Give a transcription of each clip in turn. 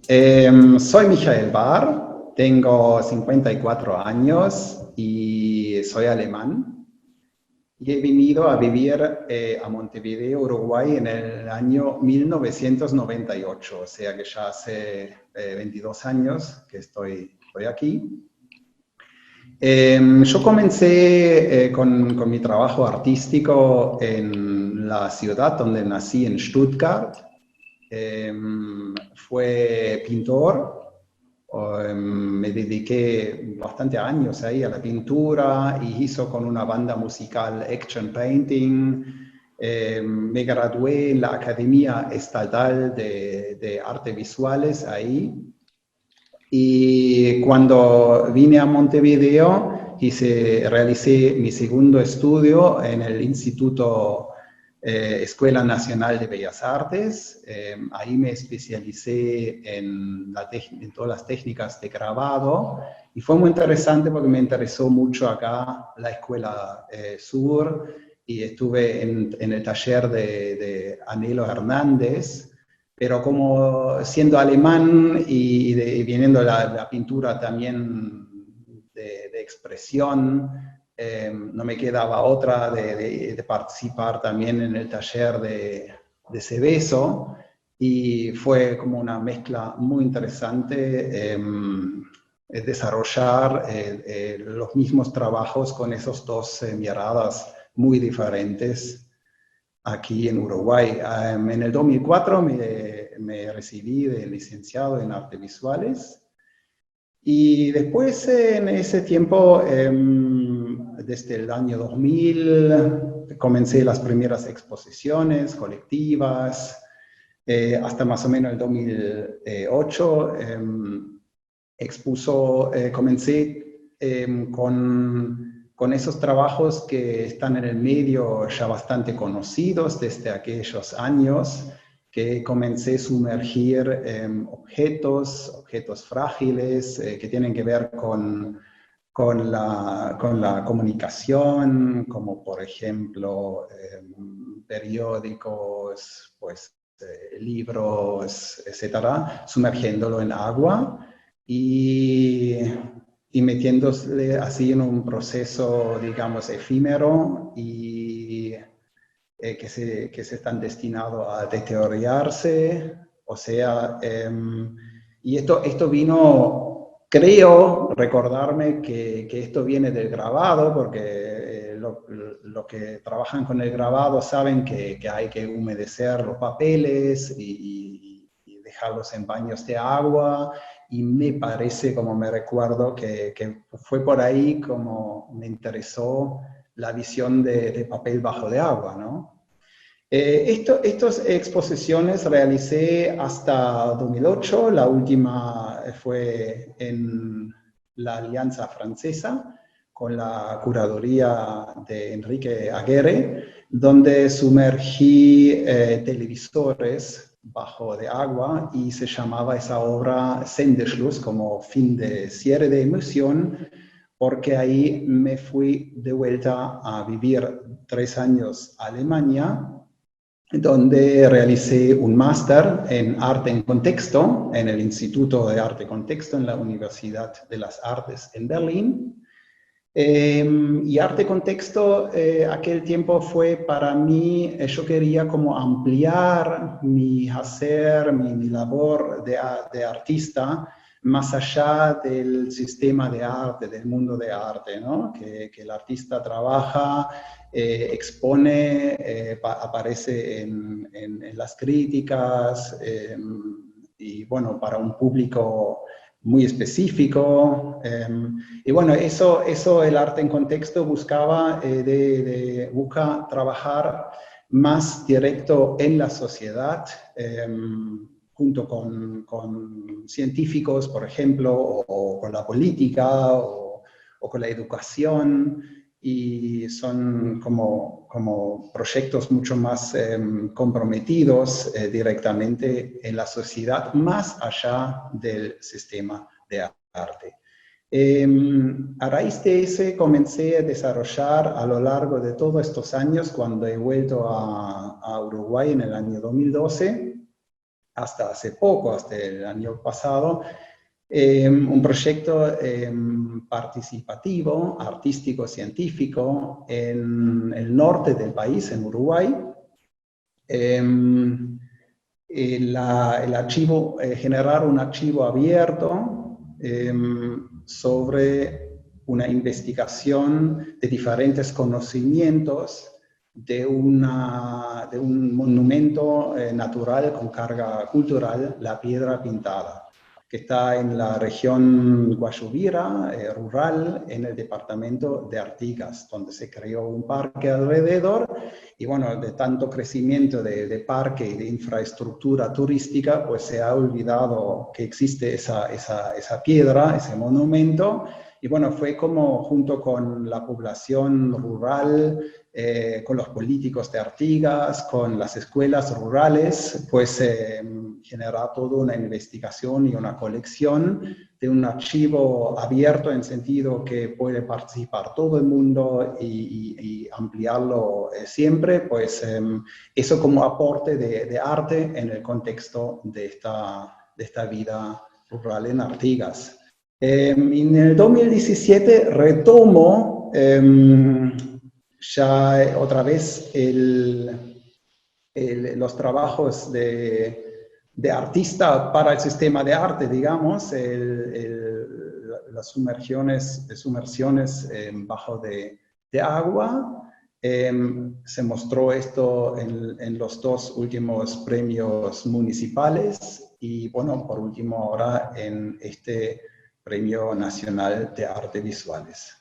Soy Michael Barr, tengo 54 años y soy alemán. Y he venido a vivir a Montevideo, Uruguay, en el año 1998, o sea que ya hace 22 años que estoy aquí. Yo comencé con mi trabajo artístico en la ciudad donde nací, en Stuttgart. Fue pintor. Me dediqué bastante años ahí a la pintura y hizo con una banda musical Action Painting. Me gradué en la Academia Estatal de Artes Visuales ahí. Y cuando vine a Montevideo, realicé mi segundo estudio en el Instituto Escuela Nacional de Bellas Artes. Ahí me especialicé en todas las técnicas de grabado y fue muy interesante porque me interesó mucho acá la Escuela Sur y estuve en el taller de Anhelo Hernández. Pero como siendo alemán y viniendo la pintura también de expresión, no me quedaba otra de participar también en el taller de Seveso, y fue como una mezcla muy interesante desarrollar los mismos trabajos con esos dos miradas muy diferentes aquí en Uruguay. En el 2004 me recibí de licenciado en artes visuales y después en ese tiempo, desde el año 2000, comencé las primeras exposiciones colectivas, hasta más o menos el 2008. Comencé con esos trabajos que están en el medio ya bastante conocidos desde aquellos años, que comencé a sumergir objetos frágiles que tienen que ver con la comunicación, como por ejemplo periódicos, pues, libros, etcétera, sumergiéndolo en agua y metiéndose así en un proceso, digamos, efímero y que se están destinados a deteriorarse. O sea, y esto vino, creo recordarme que esto viene del grabado, porque lo que trabajan con el grabado saben que hay que humedecer los papeles y dejarlos en baños de agua. Y me parece, como me recuerdo, que fue por ahí como me interesó la visión de papel bajo de agua, ¿no? Estas exposiciones realicé hasta 2008, la última fue en la Alianza Francesa, con la curaduría de Enrique Aguirre, donde sumergí televisores bajo de agua y se llamaba esa obra Sendeschluss, como fin de cierre de emisión, porque ahí me fui de vuelta a vivir 3 años a Alemania, donde realicé un máster en arte en contexto en el Instituto de Arte en Contexto en la Universidad de las Artes en Berlín. Y arte contexto, aquel tiempo fue para mí, yo quería como ampliar mi hacer, mi labor de artista, más allá del sistema de arte, del mundo de arte, ¿no? Que el artista trabaja, expone, aparece en las críticas, y bueno, para un público muy específico. Y bueno, eso el arte en contexto buscaba, busca trabajar más directo en la sociedad, junto con científicos, por ejemplo, o con la política, o con la educación, y son como proyectos mucho más comprometidos directamente en la sociedad, más allá del sistema de arte. A raíz de ese comencé a desarrollar a lo largo de todos estos años, cuando he vuelto a Uruguay en el año 2012, hasta hace poco, hasta el año pasado, un proyecto participativo, artístico, científico en el norte del país, en Uruguay. El archivo, generar un archivo abierto sobre una investigación de diferentes conocimientos de un monumento natural con carga cultural, la Piedra Pintada, que está en la región Guayubira, rural, en el departamento de Artigas, donde se creó un parque alrededor. Y bueno, de tanto crecimiento de parque y de infraestructura turística, pues se ha olvidado que existe esa piedra, ese monumento. Y bueno, fue como junto con la población rural, con los políticos de Artigas, con las escuelas rurales, pues generar toda una investigación y una colección de un archivo abierto en sentido que puede participar todo el mundo y ampliarlo siempre, pues eso como aporte de arte en el contexto de esta vida rural en Artigas. En el 2017 retomo ya otra vez los trabajos de artista para el sistema de arte, digamos, las sumersiones bajo de agua. Se mostró esto en los dos últimos premios municipales y, bueno, por último ahora en este Premio Nacional de Arte Visuales.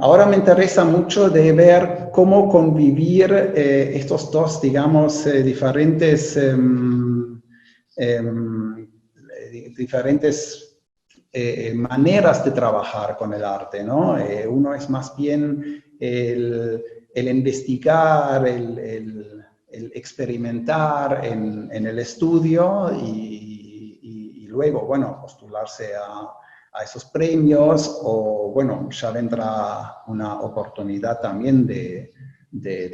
Ahora me interesa mucho de ver cómo convivir estos dos, digamos, diferentes maneras de trabajar con el arte, ¿no? Uno es más bien el investigar, el experimentar en el estudio y luego, bueno, postularse a esos premios o, bueno, ya vendrá una oportunidad también de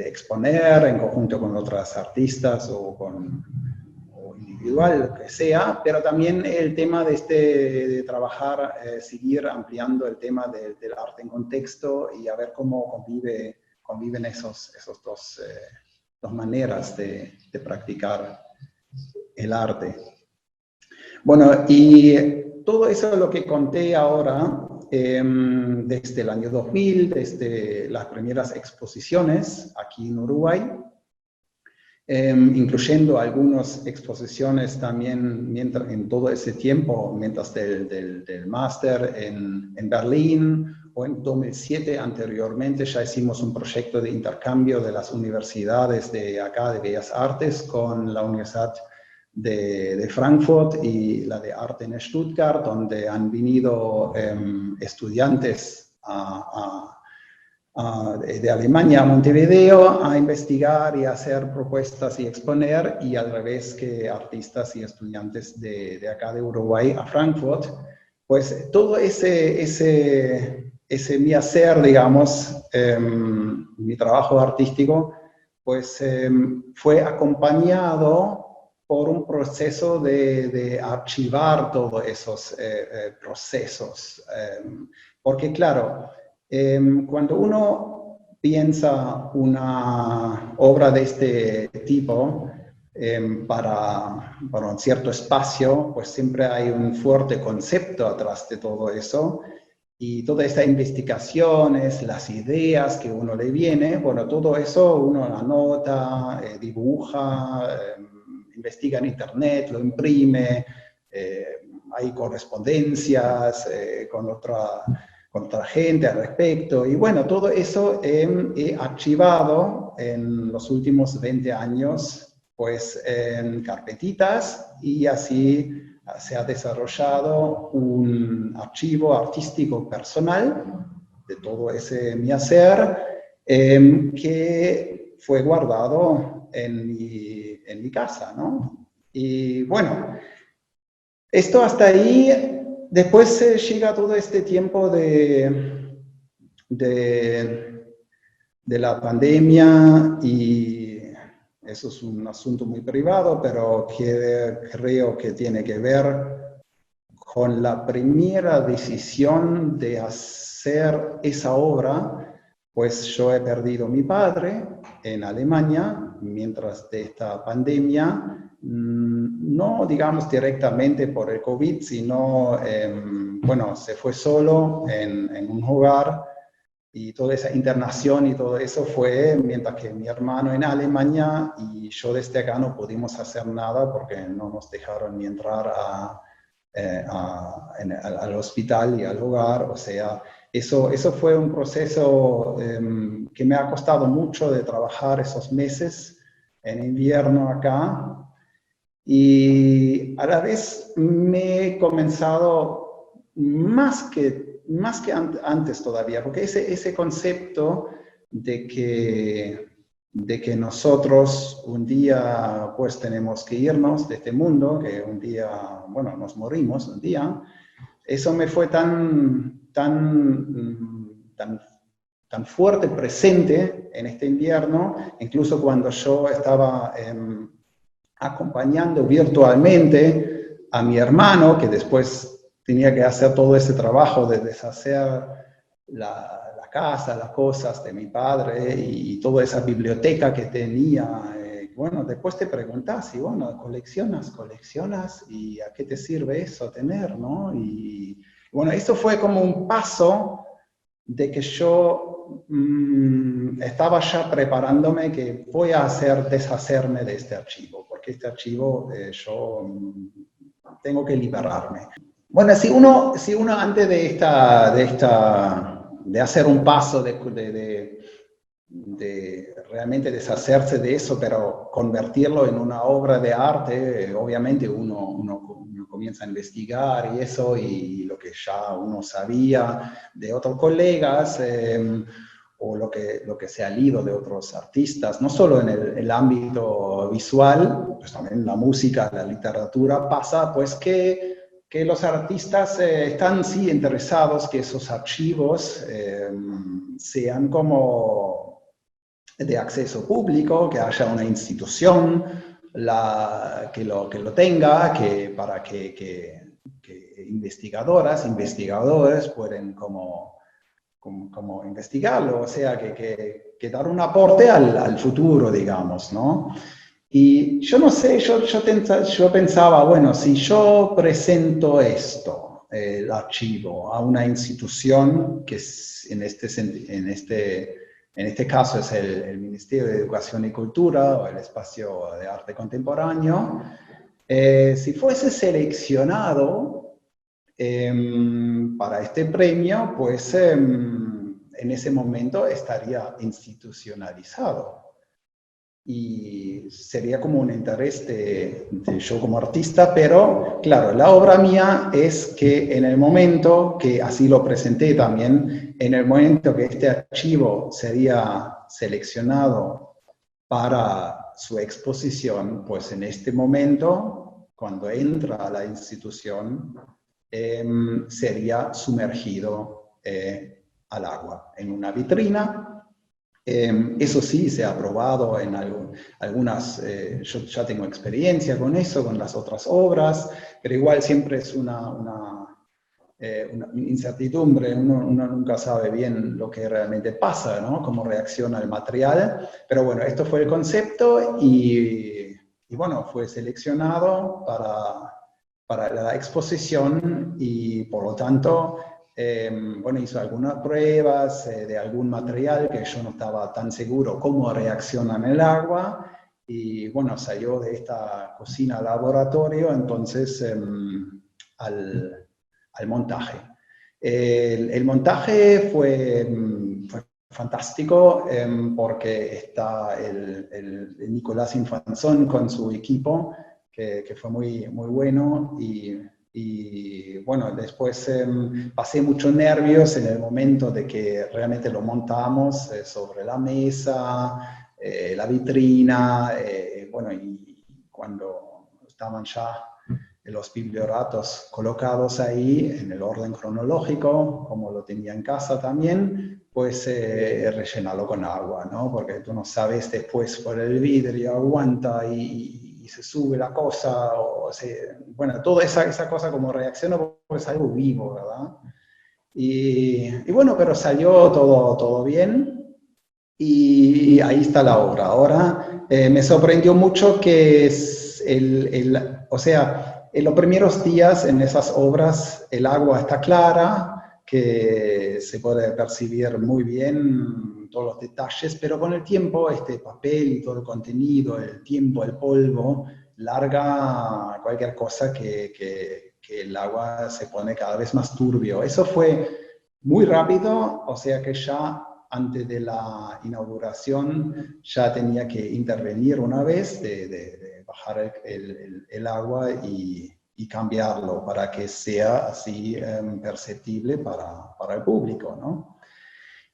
exponer en conjunto con otras artistas o individual, lo que sea, pero también el tema de trabajar, seguir ampliando el tema del arte en contexto y a ver cómo conviven esos dos maneras de practicar el arte. Bueno, y todo eso lo que conté ahora, desde el año 2000, desde las primeras exposiciones aquí en Uruguay, incluyendo algunas exposiciones también en todo ese tiempo, mientras del máster en Berlín, o en 2007 anteriormente ya hicimos un proyecto de intercambio de las universidades de acá, de Bellas Artes, con la Universidad de Frankfurt y la de Arte en Stuttgart, donde han venido estudiantes de Alemania a Montevideo a investigar y a hacer propuestas y exponer, y al revés que artistas y estudiantes de acá de Uruguay a Frankfurt. Pues todo ese mi hacer, digamos, mi trabajo artístico, pues fue acompañado por un proceso de archivar todos esos procesos. Porque claro, cuando uno piensa una obra de este tipo para un cierto espacio, pues siempre hay un fuerte concepto atrás de todo eso. Y todas estas investigaciones, las ideas que uno le viene, bueno, todo eso uno anota, dibuja, investiga en internet, lo imprime, hay correspondencias con otra gente al respecto. Y bueno, todo eso he archivado en los últimos 20 años, pues en carpetitas, y así se ha desarrollado un archivo artístico personal de todo ese mi hacer, que fue guardado en mi casa, ¿no? Y bueno, esto hasta ahí. Después llega todo este tiempo de la pandemia y eso es un asunto muy privado, pero creo que tiene que ver con la primera decisión de hacer esa obra, pues yo he perdido a mi padre en Alemania mientras de esta pandemia, no digamos directamente por el COVID, sino, bueno, se fue solo en un hogar y toda esa internación y todo eso fue mientras que mi hermano en Alemania y yo desde acá no pudimos hacer nada porque no nos dejaron ni entrar al hospital y al hogar. O sea, eso fue un proceso que me ha costado mucho de trabajar esos meses en invierno acá. Y a la vez me he comenzado más que antes todavía, porque ese concepto de que nosotros un día pues tenemos que irnos de este mundo, que un día, bueno, nos morimos un día, eso me fue tan fuerte, presente en este invierno, incluso cuando yo estaba acompañando virtualmente a mi hermano, que después tenía que hacer todo ese trabajo de deshacer la casa, las cosas de mi padre y toda esa biblioteca que tenía. Bueno, después te preguntas, y bueno, coleccionas, ¿y a qué te sirve eso tener, no? Y bueno, esto fue como un paso de que yo estaba ya preparándome que voy a deshacerme de este archivo, porque este archivo yo tengo que liberarme. Bueno, si uno antes de hacer un paso, de realmente deshacerse de eso, pero convertirlo en una obra de arte, obviamente uno comienza a investigar y eso, y lo que ya uno sabía de otros colegas, o lo que se ha leído de otros artistas, no solo en el ámbito visual, pues también en la música, la literatura, pasa pues que los artistas están sí interesados que esos archivos sean como de acceso público, que haya una institución que lo tenga, para que investigadores pueden como investigarlo, o sea, que dar un aporte al futuro, digamos, ¿no? Y yo no sé, yo pensaba, bueno, si yo presento esto, el archivo, a una institución que en este caso es el Ministerio de Educación y Cultura o el Espacio de Arte Contemporáneo, si fuese seleccionado para este premio, pues en ese momento estaría institucionalizado y sería como un interés de yo como artista, pero claro, la obra mía es que en el momento que así lo presenté también, en el momento que este archivo sería seleccionado para su exposición, pues en este momento, cuando entra a la institución, sería sumergido al agua en una vitrina. Eso sí, se ha probado en algunas, yo ya tengo experiencia con eso, con las otras obras, pero igual siempre es una incertidumbre, uno nunca sabe bien lo que realmente pasa, ¿no? Cómo reacciona el material, pero bueno, esto fue el concepto y bueno, fue seleccionado para la exposición y por lo tanto bueno, hizo algunas pruebas de algún material que yo no estaba tan seguro cómo reacciona en el agua y bueno, salió de esta cocina laboratorio entonces al montaje. El montaje fue fantástico porque está el Nicolás Infanzón con su equipo que fue muy, muy bueno y bueno, después pasé muchos nervios en el momento de que realmente lo montamos sobre la mesa, la vitrina, bueno, y cuando estaban ya los biblioratos colocados ahí en el orden cronológico, como lo tenía en casa también, pues rellenarlo con agua, ¿no? Porque tú no sabes después por el vidrio aguanta y se sube la cosa, bueno, toda esa cosa como reacciona porque es algo vivo, ¿verdad? Y bueno, pero salió todo bien. Y ahí está la obra. Ahora me sorprendió mucho que o sea, en los primeros días en esas obras el agua está clara, que se puede percibir muy bien todos los detalles, pero con el tiempo este papel y todo el contenido, el tiempo, el polvo, larga cualquier cosa que el agua se pone cada vez más turbio. Eso fue muy rápido, o sea que ya antes de la inauguración ya tenía que intervenir una vez de bajar el agua y cambiarlo para que sea así perceptible para el público, ¿no?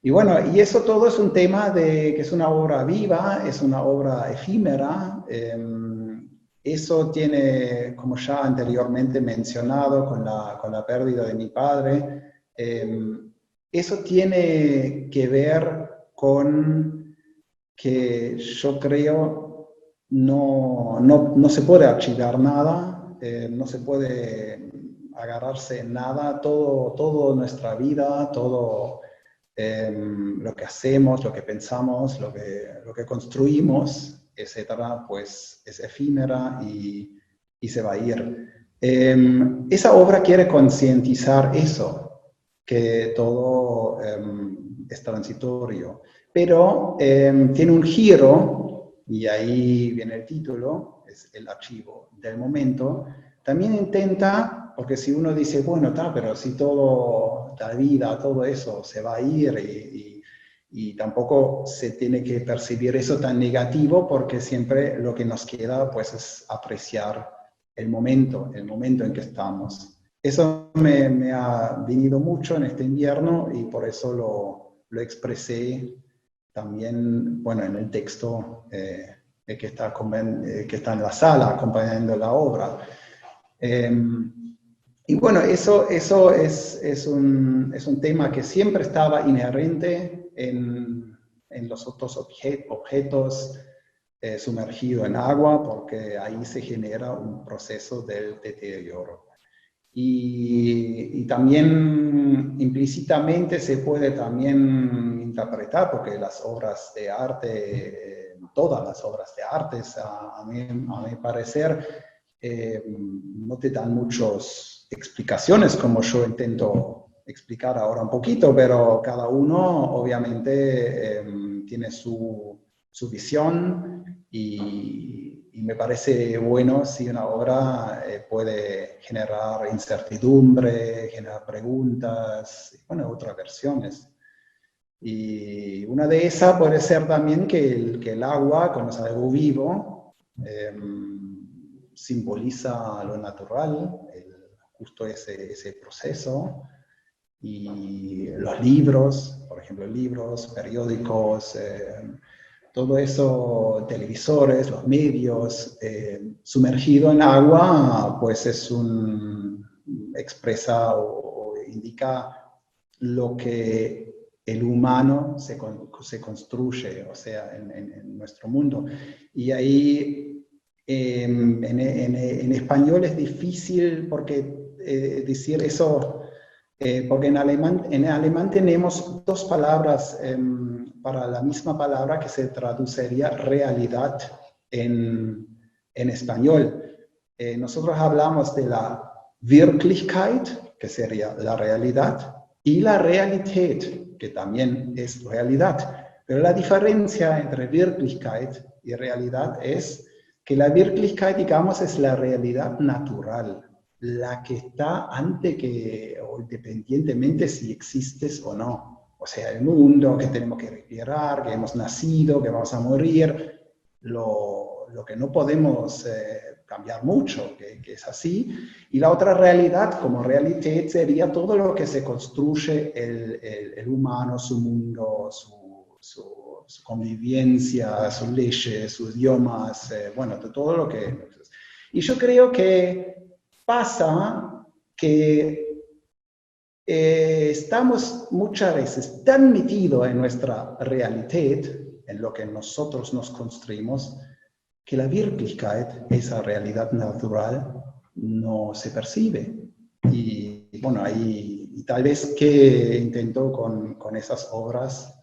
Y bueno, y eso todo es un tema de que es una obra viva, es una obra efímera. Eso tiene, como ya anteriormente mencionado, con la pérdida de mi padre, eso tiene que ver con que yo creo no se puede archivar nada, no se puede agarrarse en nada, todo nuestra vida, todo lo que hacemos, lo que pensamos, lo que construimos, etcétera, pues es efímera y se va a ir. Esa obra quiere concientizar eso, que todo es transitorio, pero tiene un giro, y ahí viene el título, es el archivo del momento. También intenta, porque si uno dice, bueno, pero si todo, la vida, todo eso se va a ir y tampoco se tiene que percibir eso tan negativo, porque siempre lo que nos queda pues es apreciar el momento en que estamos. Eso me ha venido mucho en este invierno y por eso lo expresé también, bueno, en el texto que está en la sala acompañando la obra. Y bueno, eso es un tema que siempre estaba inherente en los otros objetos sumergidos en agua, porque ahí se genera un proceso del deterioro. Y también implícitamente se puede también interpretar, porque las obras de arte, todas las obras de arte, a mi parecer, no te dan muchas explicaciones, como yo intento explicar ahora un poquito, pero cada uno obviamente tiene su visión y me parece bueno si una obra puede generar incertidumbre, generar preguntas, bueno, otras versiones. Y una de esas puede ser también que el agua, como es algo vivo, simboliza lo natural, justo ese proceso. Y los libros, por ejemplo, libros, periódicos, todo eso, televisores, los medios, sumergido en agua, pues expresa o indica lo que el humano se construye, o sea, en nuestro mundo. Y ahí en español es difícil porque decir eso, porque en alemán tenemos dos palabras para la misma palabra que se traduciría realidad en español. Nosotros hablamos de la Wirklichkeit, que sería la realidad, y la Realität, que también es realidad. Pero la diferencia entre Wirklichkeit y realidad es que la Wirklichkeit, digamos, es la realidad natural, la que está antes o independientemente si existes o no. O sea, el mundo que tenemos que respirar, que hemos nacido, que vamos a morir, lo que no podemos cambiar mucho, que es así. Y la otra realidad, como realidad, sería todo lo que se construye el humano, su mundo, su convivencia, sus leyes, sus idiomas, bueno, todo lo que... Y yo creo que pasa que estamos muchas veces tan metidos en nuestra realidad, en lo que nosotros nos construimos, que la Wirklichkeit, esa realidad natural, no se percibe. Y bueno, ahí tal vez que intento con esas obras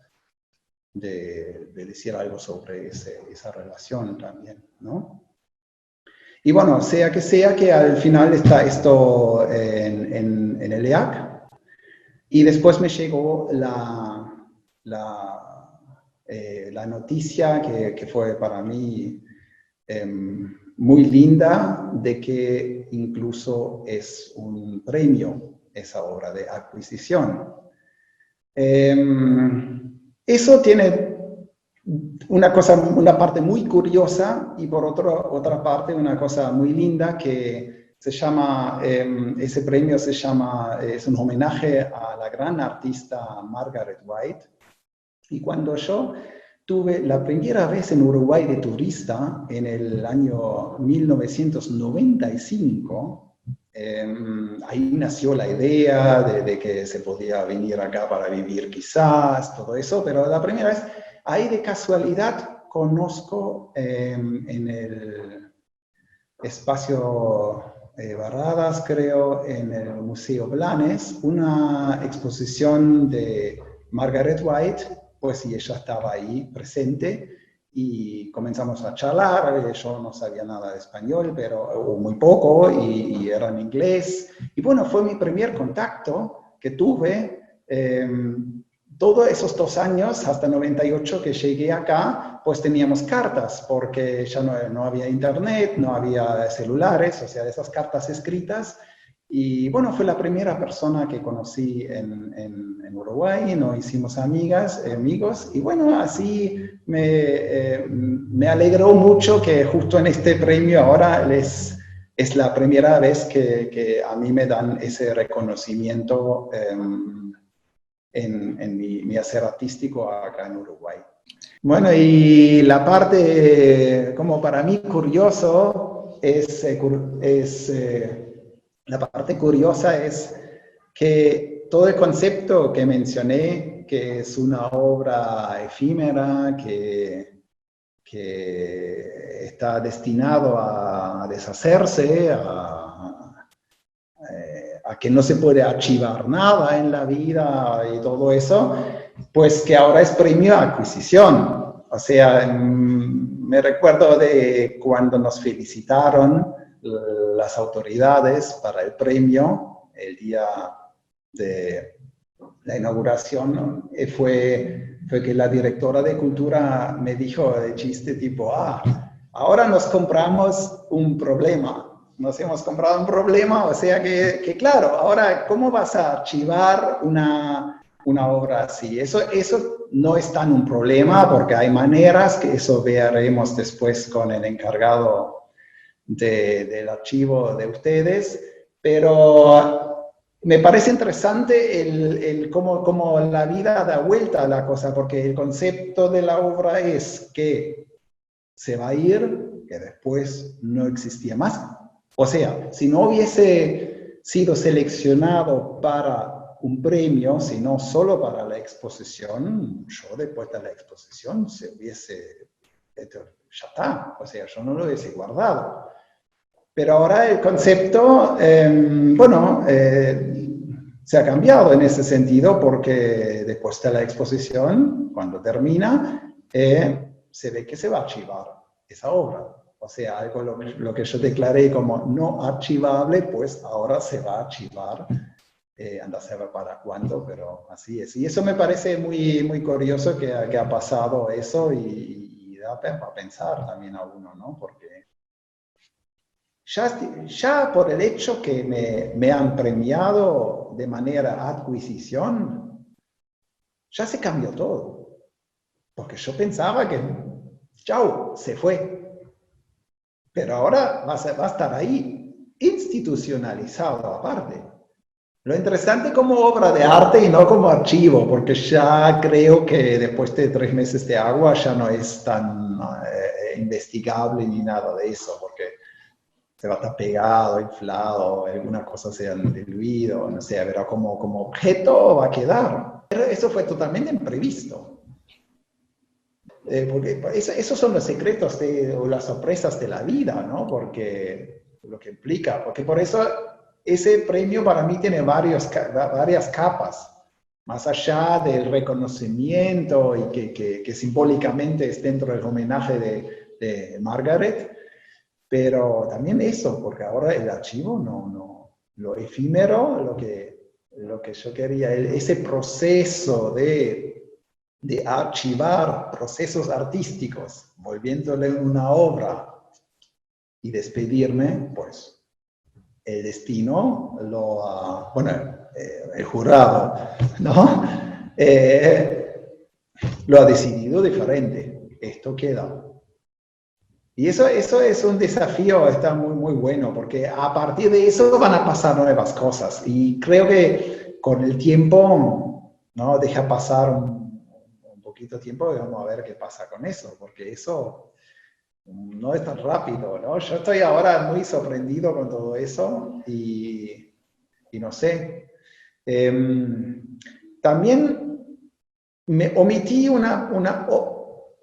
de decir algo sobre esa relación también, ¿no? Y bueno, sea que al final está esto en el EAC, y después me llegó la noticia que fue para mí muy linda, de que incluso es un premio esa obra de adquisición. Eso tiene una parte muy curiosa y por otra parte una cosa muy linda que se llama, ese premio se llama, es un homenaje a la gran artista Margaret White. Y cuando yo tuve la primera vez en Uruguay de turista en el año 1995, ahí nació la idea de que se podía venir acá para vivir quizás, todo eso, pero la primera vez, ahí de casualidad conozco en el espacio Barradas, creo, en el Museo Blanes, una exposición de Margaret White, pues y ella estaba ahí presente, y comenzamos a charlar. Yo no sabía nada de español, o muy poco, y era en inglés. Y bueno, fue mi primer contacto que tuve. Todos esos 2 años, hasta 98 que llegué acá, pues teníamos cartas, porque ya no había internet, no había celulares, o sea, esas cartas escritas. Y bueno, fue la primera persona que conocí en Uruguay, nos hicimos amigos, y bueno, así me alegró mucho que justo en este premio ahora es la primera vez que a mí me dan ese reconocimiento en mi hacer artístico acá en Uruguay. Bueno, y la parte como para mí curioso la parte curiosa es que todo el concepto que mencioné, que es una obra efímera, que está destinado a deshacerse, a que no se puede archivar nada en la vida y todo eso, pues que ahora es premio a adquisición. O sea, me recuerdo de cuando nos felicitaron las autoridades para el premio, el día de la inauguración, ¿no? Fue que la directora de cultura me dijo de chiste tipo, ahora nos compramos un problema. Nos hemos comprado un problema, o sea que claro, ahora, ¿cómo vas a archivar una obra así? Eso no es tan un problema, porque hay maneras, que eso veremos después con el encargado del archivo de ustedes, pero me parece interesante cómo la vida da vuelta a la cosa, porque el concepto de la obra es que se va a ir, que después no existía más. O sea, si no hubiese sido seleccionado para un premio, sino solo para la exposición, yo después de la exposición se hubiese hecho, ya está, o sea, yo no lo hubiese guardado. Pero ahora el concepto, se ha cambiado en ese sentido, porque después de la exposición, cuando termina, se ve que se va a archivar esa obra. O sea, algo lo que yo declaré como no archivable, pues ahora se va a archivar. Anda a saber para cuándo, pero así es. Y eso me parece muy, muy curioso que ha pasado eso, y da para pensar también a uno, ¿no? Porque ya por el hecho que me han premiado de manera adquisición, ya se cambió todo. Porque yo pensaba que, chau, se fue. Pero ahora va a estar ahí, institucionalizado aparte. Lo interesante como obra de arte y no como archivo, porque ya creo que después de 3 meses de agua ya no es tan investigable ni nada de eso, porque se va a estar pegado, inflado, algunas cosas se han diluido, no sé, pero como objeto va a quedar. Pero eso fue totalmente imprevisto. Porque esos son los secretos o las sorpresas de la vida, ¿no? Porque lo que implica, porque por eso ese premio para mí tiene varias capas, más allá del reconocimiento y que simbólicamente es dentro del homenaje de Margaret, pero también eso, porque ahora el archivo lo efímero, lo que yo quería, ese proceso de archivar procesos artísticos, volviéndole una obra y despedirme, pues el destino, el jurado, ¿no? Lo ha decidido diferente. Esto queda. Y eso es un desafío, está muy, muy bueno, porque a partir de eso van a pasar nuevas cosas. Y creo que con el tiempo, ¿no? Deja pasar un poquito de tiempo y vamos a ver qué pasa con eso, porque eso no es tan rápido, ¿no? Yo estoy ahora muy sorprendido con todo eso y no sé. También me omití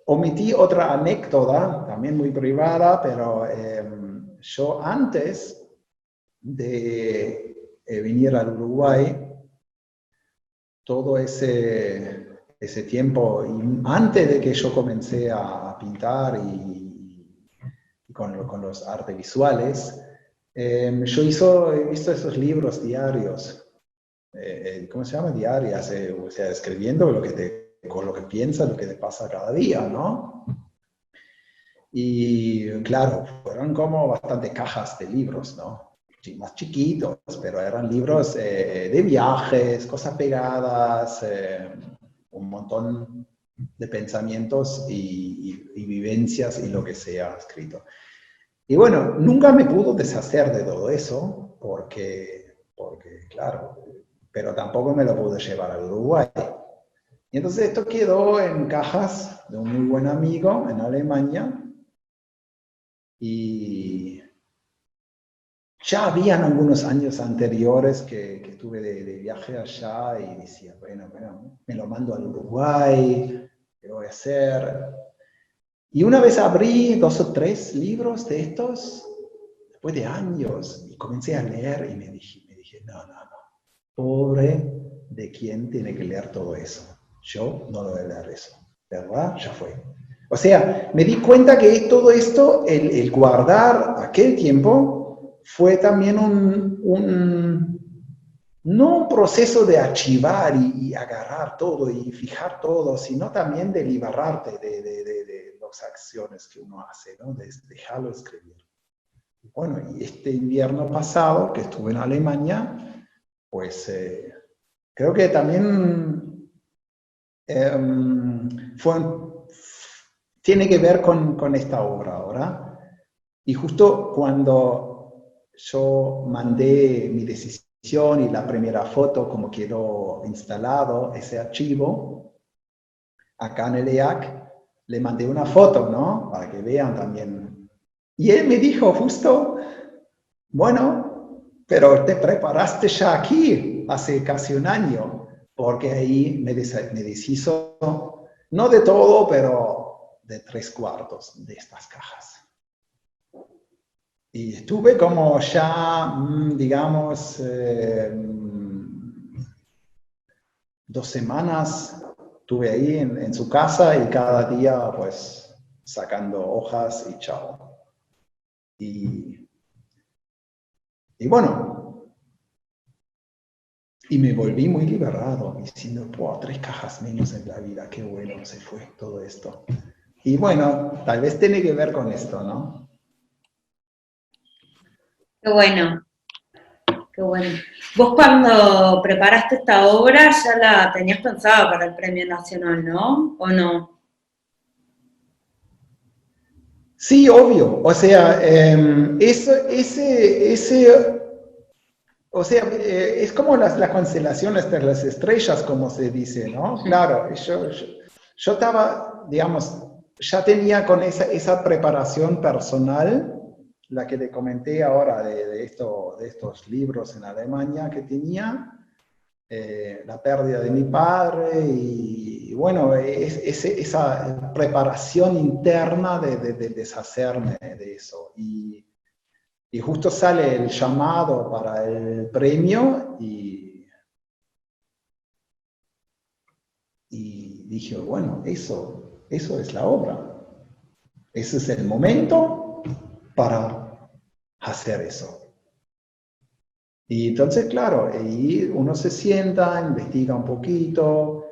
omití otra anécdota, también muy privada, pero yo antes de venir al Uruguay, todo ese tiempo, y antes de que yo comencé a pintar y con los artes visuales, yo he visto esos libros diarios, ¿cómo se llama? Diarias, o sea, escribiendo con lo que piensas, lo que te pasa cada día, ¿no? Y claro, fueron como bastante cajas de libros, ¿no? Sí, más chiquitos, pero eran libros de viajes, cosas pegadas, un montón de pensamientos y vivencias y lo que sea escrito. Y bueno, nunca me pudo deshacer de todo eso, porque claro, pero tampoco me lo pude llevar al Uruguay. Y entonces esto quedó en cajas de un muy buen amigo en Alemania, y ya habían algunos años anteriores que estuve de viaje allá y decía, bueno, me lo mando al Uruguay, ¿qué voy a hacer? Y una vez abrí 2 o 3 libros de estos, después de años, y comencé a leer y me dije, no, pobre de quien tiene que leer todo eso. Yo no lo voy a leer eso, ¿verdad? Ya fue. O sea, me di cuenta que todo esto, el guardar aquel tiempo, fue también no un proceso de archivar y agarrar todo y fijar todo, sino también de liberarte de las acciones que uno hace, ¿no? De dejarlo escribir. Bueno, y este invierno pasado, que estuve en Alemania, pues creo que también tiene que ver con esta obra ahora. Y justo cuando yo mandé mi decisión y la primera foto, como quedó instalado ese archivo, acá en el EAC, le mandé una foto, ¿no? Para que vean también. Y él me dijo justo, bueno, pero te preparaste ya aquí hace casi un año, porque ahí me deshizo, no de todo, pero de 3/4 de estas cajas. Y estuve como ya, digamos, 2 semanas, estuve ahí en su casa y cada día pues sacando hojas y chao. Y bueno, y me volví muy liberado, diciendo, 3 cajas menos en la vida, qué bueno se fue todo esto. Y bueno, tal vez tiene que ver con esto, ¿no? Qué bueno, qué bueno. Vos cuando preparaste esta obra ya la tenías pensada para el Premio Nacional, ¿no? ¿O no? Sí, obvio. O sea, o sea, es como las constelaciones de las estrellas, como se dice, ¿no? Claro, yo estaba, digamos, ya tenía con esa preparación personal la que te comenté ahora de estos libros en Alemania que tenía, la pérdida de mi padre y bueno, esa preparación interna de deshacerme de eso. Y justo sale el llamado para el premio y dije, bueno, eso es la obra. Ese es el momento para hacer eso. Y entonces, claro, ahí uno se sienta, investiga un poquito,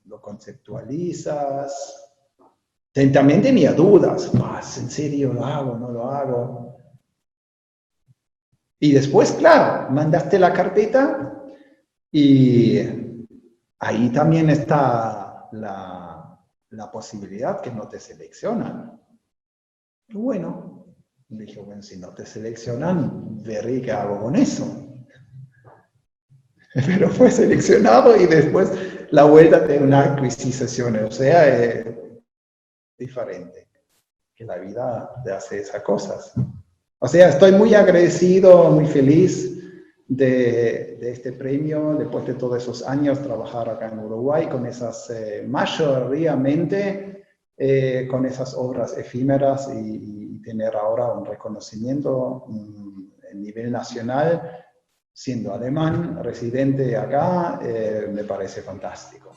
lo conceptualizas. También tenía dudas, ¿en serio lo hago, no lo hago? Y después, claro, mandaste la carpeta y ahí también está la posibilidad que no te seleccionan. Bueno, dije, bueno, si no te seleccionan, veré qué hago con eso. Pero fue seleccionado y después la vuelta de una adquisición, o sea, diferente, que la vida te hace esas cosas. O sea, estoy muy agradecido, muy feliz de este premio, después de todos esos años trabajar acá en Uruguay con esas, mayoritariamente, con esas obras efímeras y tener ahora un reconocimiento a nivel nacional, siendo alemán, residente acá, me parece fantástico.